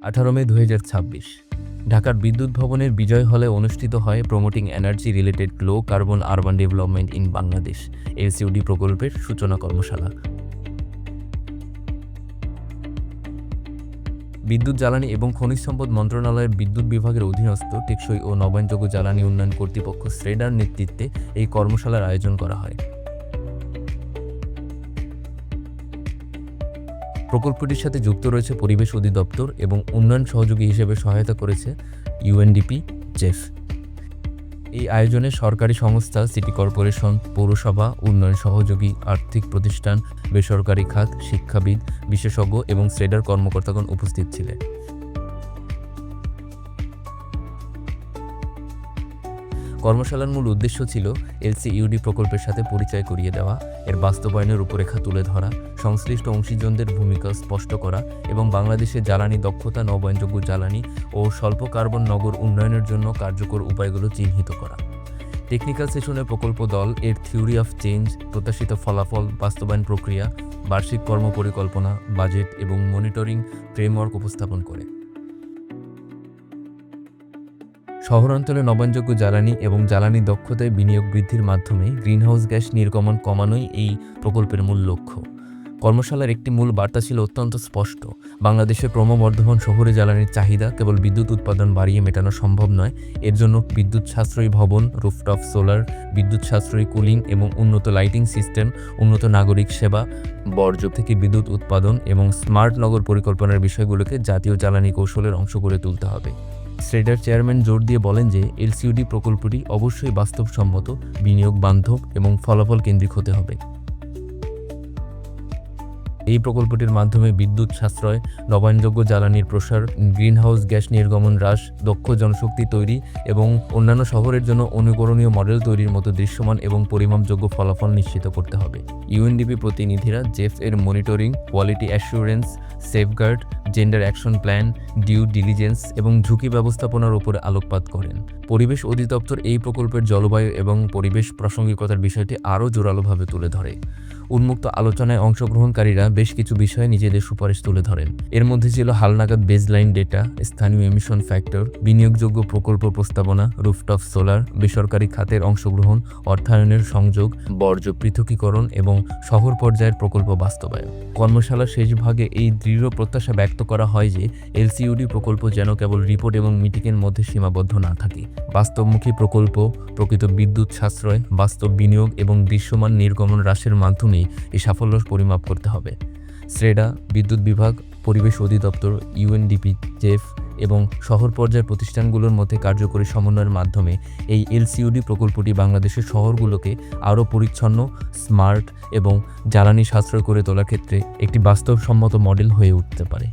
18 মে 2026 ঢাকার বিদ্যুৎ ভবনের বিজয় হলে অনুষ্ঠিত হয় promoting energy related low carbon urban development in Bangladesh LCOD প্রকল্পের সূচনা কর্মশালা। বিদ্যুৎ জ্বালানি এবং খনিজ সম্পদ মন্ত্রণালয়ের বিদ্যুৎ বিভাগের অধীনস্থ টেকসই ও নবায়নযোগ্য জ্বালানি উন্নয়ন কর্তৃপক্ষ স্রেডার নেতৃত্বে এই কর্মশালার আয়োজন করা হয়। প্রকল্পটির সাথে যুক্ত রয়েছে পরিবেশ অধিদপ্তর এবং উন্নয়ন সহযোগী হিসেবে সহায়তা করেছে ইউএনডিপি জেফ। এই আয়োজনে সরকারি সংস্থা, সিটি কর্পোরেশন, পৌরসভা, উন্নয়ন সহযোগী আর্থিক প্রতিষ্ঠান, বেসরকারি খাত, শিক্ষাবিদ, বিশেষজ্ঞ এবং স্রেডার কর্মকর্তাগণ উপস্থিত ছিলেন। কর্মশালার মূল উদ্দেশ্য ছিল এলসিইউডি প্রকল্পের সাথে পরিচয় করিয়ে দেওয়া, এর বাস্তবায়নের রূপরেখা তুলে ধরা, সংশ্লিষ্ট অংশীজনদের ভূমিকা স্পষ্ট করা এবং বাংলাদেশের জ্বালানি দক্ষতা, নবায়নযোগ্য জ্বালানি ও স্বল্প কার্বন নগর উন্নয়নের জন্য কার্যকর উপায়গুলো চিহ্নিত করা। টেকনিক্যাল সেশনে প্রকল্প দল এর থিওরি অফ চেঞ্জ, প্রত্যাশিত ফলাফল, বাস্তবায়ন প্রক্রিয়া, বার্ষিক কর্মপরিকল্পনা, বাজেট এবং মনিটরিং ফ্রেমওয়ার্ক উপস্থাপন করে। শহরাঞ্চলে নবায়নযোগ্য জ্বালানি এবং জ্বালানি দক্ষতায় বিনিয়োগ বৃদ্ধির মাধ্যমে গ্রিনহাউস গ্যাস নির্গমন কমানোই এই প্রকল্পের মূল লক্ষ্য। কর্মশালার একটি মূল বার্তা ছিল অত্যন্ত স্পষ্ট: বাংলাদেশের ক্রমবর্ধমান শহুরে জ্বালানির চাহিদা কেবল বিদ্যুৎ উৎপাদন বাড়িয়ে মেটানো সম্ভব নয়, এর জন্য বিদ্যুৎ সাশ্রয়ী ভবন, রুফটপ সোলার, বিদ্যুৎ সাশ্রয়ী কুলিং এবং উন্নত লাইটিং সিস্টেম, উন্নত নাগরিক সেবা, বর্জ্য থেকে বিদ্যুৎ উৎপাদন এবং স্মার্ট নগর পরিকল্পনার বিষয়গুলোকে জাতীয় জ্বালানি কৌশলের অংশ করে তুলতে হবে। স্রেডার চেয়ারম্যান জোর দিয়ে বলেন যে এলসিওডি প্রকল্পটি অবশ্যই বাস্তবসম্মত, বিনিয়োগ বান্ধব এবং ফলাফল কেন্দ্রিক হতে হবে। এই প্রকল্পটির মাধ্যমে বিদ্যুৎ সাশ্রয়, নবায়নযোগ্য জ্বালানির প্রসার, গ্রিনহাউস গ্যাস নির্গমন হ্রাস, দক্ষ জনশক্তি তৈরি এবং অন্যান্য শহরের জন্য অনুকরণীয় মডেল তৈরির মতো দৃশ্যমান এবং পরিমাপযোগ্য ফলাফল নিশ্চিত করতে হবে। ইউএনডিপি প্রতিনিধিরা জেফ এর monitoring, quality assurance, safeguard, gender action plan, due diligence এবং ঝুঁকি ব্যবস্থাপনার উপরে আলোকপাত করেন। পরিবেশ অধিদপ্তর এই প্রকল্পের জলবায়ু এবং পরিবেশ প্রাসঙ্গিকতার বিষয়টি আরও জোরালোভাবে তুলে ধরে। উন্মুক্ত আলোচনায় অংশগ্রহণকারীরা বেশ কিছু বিষয়ে নিজেদের সুপারিশ তুলে ধরেন। এর মধ্যে ছিল হালনাগাদ বেজলাইন ডেটা, স্থানীয় এমিশন ফ্যাক্টর, বিনিয়োগযোগ্য প্রকল্প প্রস্তাবনা, রুফটপ সোলার, বেসরকারি খাতের অংশগ্রহণ, অর্থায়নের সংযোগ, বর্জ্য পৃথকীকরণ এবং শহর পর্যায়ের প্রকল্প বাস্তবায়ন। কর্মশালার শেষ ভাগে এই দৃঢ় প্রত্যাশা ব্যক্ত করা হয় যে এলসিইউডি প্রকল্প যেন কেবল রিপোর্ট এবং মিটিংয়ের মধ্যে সীমাবদ্ধ না থাকে। বাস্তবমুখী প্রকল্প, প্রকৃত বিদ্যুৎ সাশ্রয়, বাস্তব বিনিয়োগ এবং দৃশ্যমান নির্গমন হ্রাসের মাধ্যমে এই সাফল্য পরিমাপ করতে হবে। স্রেডা, বিদ্যুৎ বিভাগ, পরিবেশ অধিদপ্তর, ইউএনডিপি, জেফ এবং শহর পর্যায়ের প্রতিষ্ঠানগুলোর মধ্যে কার্যকরী সমন্বয়ের মাধ্যমে এই এলসিইউডি প্রকল্পটি বাংলাদেশের শহরগুলোকে আরও পরিচ্ছন্ন, স্মার্ট এবং জ্বালানি সাশ্রয় করে তোলার ক্ষেত্রে একটি বাস্তবসম্মত মডেল হয়ে উঠতে পারে।